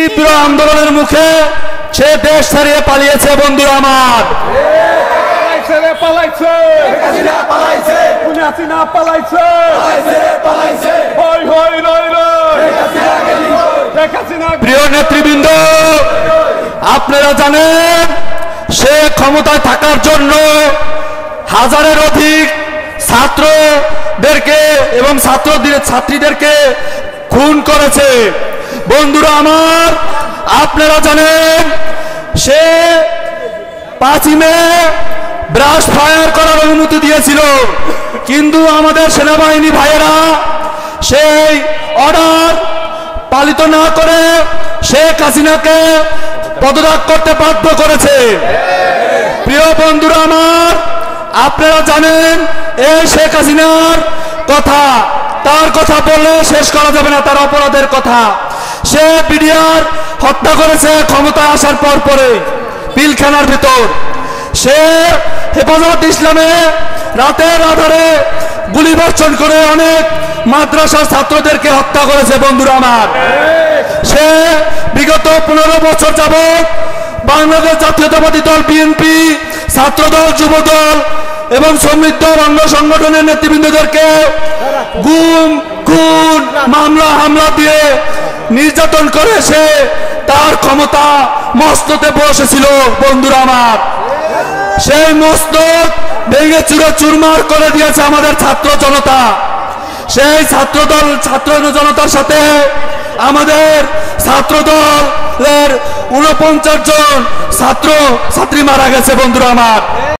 তীব্র আন্দোলনের মুখে সে দেশ ছাড়িয়ে পালিয়েছে বন্ধুরা আমার। প্রিয় নেতৃবৃন্দ, আপনারা জানেন সে ক্ষমতায় থাকার জন্য হাজারের অধিক ছাত্রদেরকে এবং ছাত্রীদেরকে খুন করেছে বন্ধুরা আমার। আপনারা জানেন সে 5 মে ব্রাশ ফায়ার করার অনুমতি দিয়েছিল, কিন্তু আমাদের সেনাবাহিনী ভাইয়েরা সেই অর্ডার পালিত না করে শেখ হাসিনাকে পদত্যাগ করতে বাধ্য করেছে। প্রিয় বন্ধুরা আমার, আপনারা জানেন এই শেখ হাসিনার কথা, তার কথা বললে শেষ করা যাবে না, তার অপরাধের কথা। সে বিডিআর হত্যা করেছে ক্ষমতায় আসার পরে পিলখানার ভিতর। সে হেফাজত ইসলামে রাতের আধারে গুলিবর্ষণ করে অনেক মাদ্রাসার ছাত্রদেরকে হত্যা করেছে বন্ধুরা আমার। সে বিগত 15 বছর যাবৎ বাংলাদেশ জাতীয়তাবাদী দল বিএনপি, ছাত্রদল, যুবদল এবং সমৃদ্ধ অঙ্গ সংগঠনের নেতৃবৃন্দদেরকে গুম, খুন, মামলা হামলা দিয়ে নির্যাতন করে সে তার ক্ষমতা মস্তকে বসেছিল বন্ধুরা আমার। সেই মস্তক ভেঙে চুরে চুরমার করে দিয়েছে আমাদের ছাত্র জনতা। সেই ছাত্র জনতার সাথে আমাদের ছাত্রদলের 49 জন ছাত্রী মারা গেছে বন্ধুরা আমার।